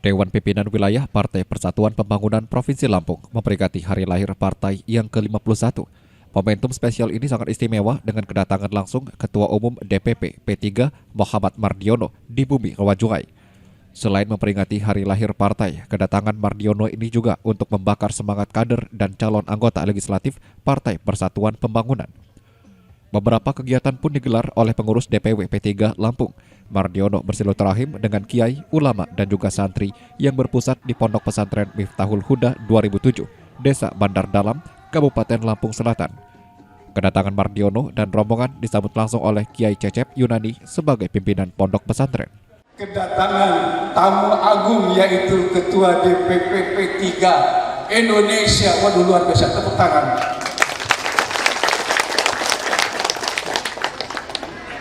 Dewan Pimpinan Wilayah Partai Persatuan Pembangunan Provinsi Lampung memperingati hari lahir partai yang ke-51. Momentum spesial ini sangat istimewa dengan kedatangan langsung Ketua Umum DPP P3 Muhammad Mardiono di bumi Rawajungai. Selain memperingati hari lahir partai, kedatangan Mardiono ini juga untuk membakar semangat kader dan calon anggota legislatif Partai Persatuan Pembangunan. Beberapa kegiatan pun digelar oleh pengurus DPW P3 Lampung. Mardiono bersilaturahim dengan kiai, ulama, dan juga santri yang berpusat di Pondok Pesantren Miftahul Huda 2007, Desa Bandar Dalam, Kabupaten Lampung Selatan. Kedatangan Mardiono dan rombongan disambut langsung oleh Kiai Cecep Yunani sebagai pimpinan Pondok Pesantren. Kedatangan tamu agung yaitu Ketua DPP P3 Indonesia. Waduh, luar biasa, tepuk tangan.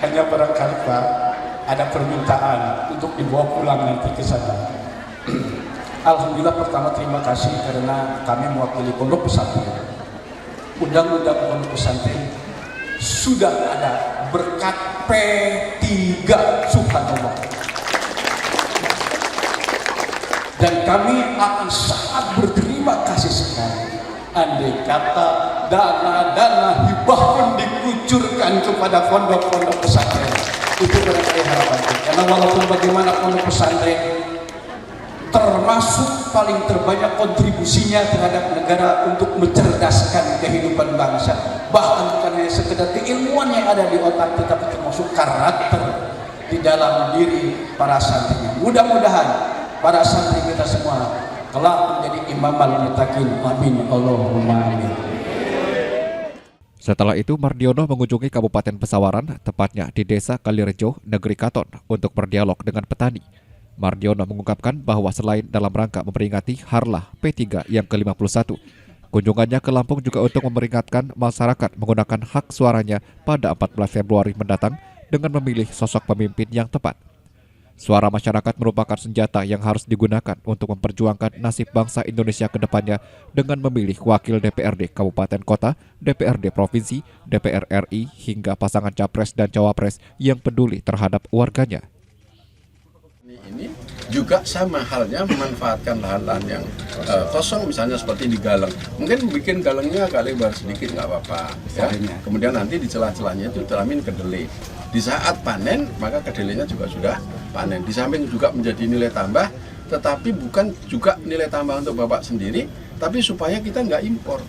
Hanya barangkali Pak, ada permintaan untuk dibawa pulang nanti ke sana. Alhamdulillah, pertama terima kasih karena kami mewakili Pondok Pesantren. Undang-undang Pondok Pesantren sudah ada berkat P3, subhanallah. Dan kami akan sangat berterima kasih sekali andai kata dana-dana hibah pun dikucurkan kepada pondok-pondok pesantren. Itu barangkali harapan kita. Karena walaupun bagaimana pondok pesantren termasuk paling terbanyak kontribusinya terhadap negara untuk mencerdaskan kehidupan bangsa. Bahkan bukan hanya sekedar keilmuan yang ada di otak, tetapi termasuk karakter di dalam diri para santrinya. Mudah-mudahan para santri kita semua kelak menjadi imamal muttaqin. Amin Allahumma amin. Setelah itu, Mardiono mengunjungi Kabupaten Pesawaran, tepatnya di Desa Kalirejo, Negeri Katon, untuk berdialog dengan petani. Mardiono mengungkapkan bahwa selain dalam rangka memperingati Harlah P3 yang ke-51, kunjungannya ke Lampung juga untuk memperingatkan masyarakat menggunakan hak suaranya pada 14 Februari mendatang dengan memilih sosok pemimpin yang tepat. Suara masyarakat merupakan senjata yang harus digunakan untuk memperjuangkan nasib bangsa Indonesia ke depannya dengan memilih wakil DPRD Kabupaten Kota, DPRD Provinsi, DPR RI, hingga pasangan Capres dan Cawapres yang peduli terhadap warganya. Ini juga sama halnya memanfaatkan lahan-lahan yang kosong, misalnya seperti di Galang. Mungkin bikin galangnya agak lebar sedikit nggak apa-apa, ya. Kemudian nanti di celah-celahnya itu teramin kedelai. Di saat panen maka kedelainya juga sudah panen. Di samping juga menjadi nilai tambah, tetapi bukan juga nilai tambah untuk Bapak sendiri, tapi supaya kita nggak impor.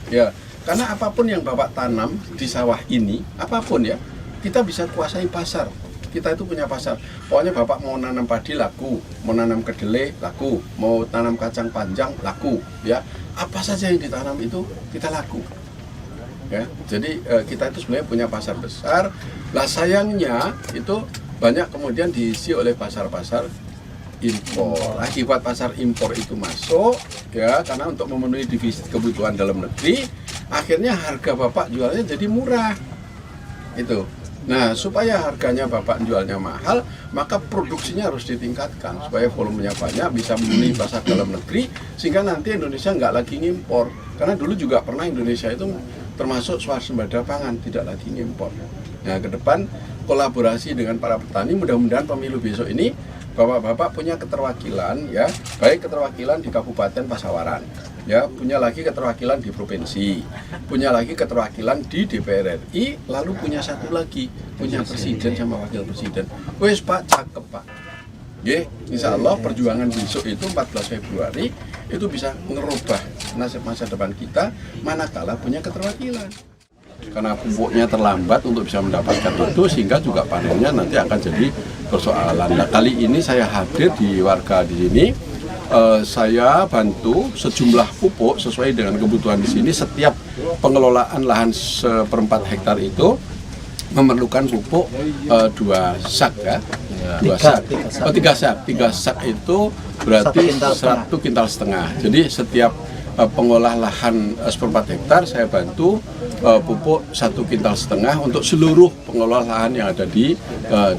Ya, karena apapun yang Bapak tanam di sawah ini, apapun ya, kita bisa kuasai pasar. Kita itu punya pasar. Pokoknya Bapak mau nanam padi laku, mau nanam kedelai laku, mau tanam kacang panjang laku, ya. Apa saja yang ditanam itu kita laku. Ya, jadi kita itu sebenarnya punya pasar besar. Lah sayangnya itu banyak kemudian diisi oleh pasar-pasar impor. Akibat pasar impor itu masuk, ya, karena untuk memenuhi defisit kebutuhan dalam negeri, akhirnya harga Bapak jualnya jadi murah. Itu. Nah, supaya harganya Bapak jualnya mahal, maka produksinya harus ditingkatkan supaya volumenya banyak, bisa memenuhi pasar dalam negeri, sehingga nanti Indonesia nggak lagi ngimpor. Karena dulu juga pernah Indonesia itu termasuk swasembada pangan, tidak lagi ngimpor. Nah, ke depan kolaborasi dengan para petani, mudah-mudahan pemilu besok ini Bapak-bapak punya keterwakilan, ya, baik keterwakilan di Kabupaten Pasawaran, ya, punya lagi keterwakilan di provinsi, punya lagi keterwakilan di DPR RI, lalu punya satu lagi, punya presiden sama wakil presiden. Wes Pak, cakep Pak. Ya, insya Allah perjuangan besok itu 14 Februari itu bisa merubah nasib masa depan kita manakala punya keterwakilan. Karena pupuknya terlambat untuk bisa mendapatkan itu, sehingga juga panennya nanti akan jadi persoalan. Nah, kali ini saya hadir di warga di sini, saya bantu sejumlah pupuk sesuai dengan kebutuhan di sini. Setiap pengelolaan lahan 1/4 hektar itu memerlukan pupuk 2 sak, ya. 3 sak itu berarti 1,5 kintal. Jadi setiap pengolah lahan seperempat hektar, saya bantu pupuk 1,5 kintal untuk seluruh pengolah lahan yang ada di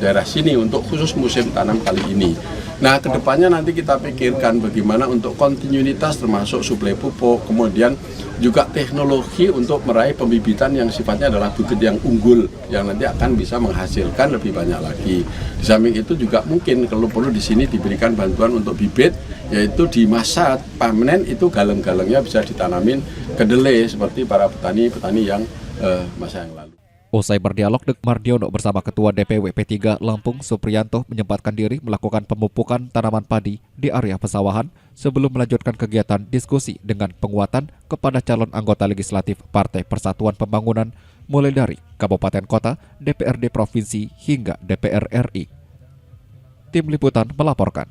daerah sini untuk khusus musim tanam kali ini. Nah, kedepannya nanti kita pikirkan bagaimana untuk kontinuitas termasuk suplai pupuk, kemudian juga teknologi untuk meraih pembibitan yang sifatnya adalah bibit yang unggul yang nanti akan bisa menghasilkan lebih banyak lagi. Di samping itu juga mungkin kalau perlu di sini diberikan bantuan untuk bibit, yaitu di masa panen itu galeng-galengnya bisa ditanamin kedelai seperti para petani-petani yang masa yang lalu. Usai berdialog, Dek Mardiono bersama Ketua DPW P3 Lampung Supriyanto menyempatkan diri melakukan pemupukan tanaman padi di area pesawahan sebelum melanjutkan kegiatan diskusi dengan penguatan kepada calon anggota legislatif Partai Persatuan Pembangunan mulai dari Kabupaten Kota, DPRD Provinsi hingga DPR RI. Tim Liputan melaporkan.